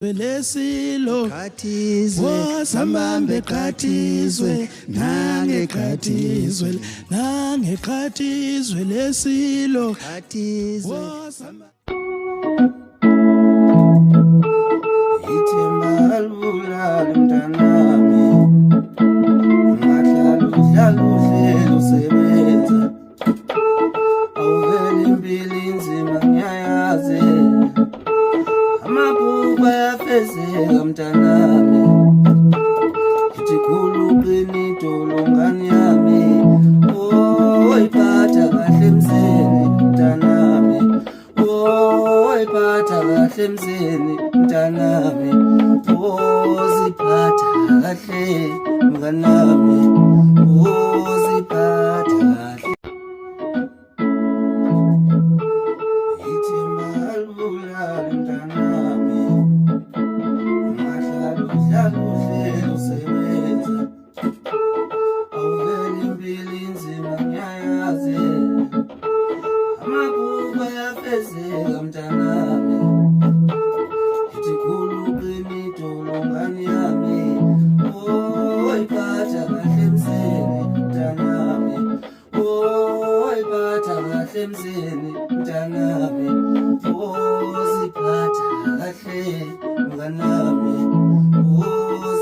Lesilo khathizwe sambambe khathizwe nange khathizwe lesilo khathizwe ithemba alibulala mntanami ungahlala udlala uhlelo usebenza awuveli impilo inzima ngiyayazi amaphupha ayafezeka mntanami ithi khuluqini idolo ngane yami oyiphatha kahle emzini mntanami oyiphatha kahle emzini mntanami oziphatha kahle mnganami oziphatha kahle ithemba alibulala mntanami ungahlala udlala uhlelo usebenza awuveli impilo inzima ngiyayazi amaphupha ayafezeka mntanami ithi khuluqini idolo ngane yami oyiphatha kahle emzini mntanami oyiphatha kahle emzini mntanami oziphatha kahle mnganami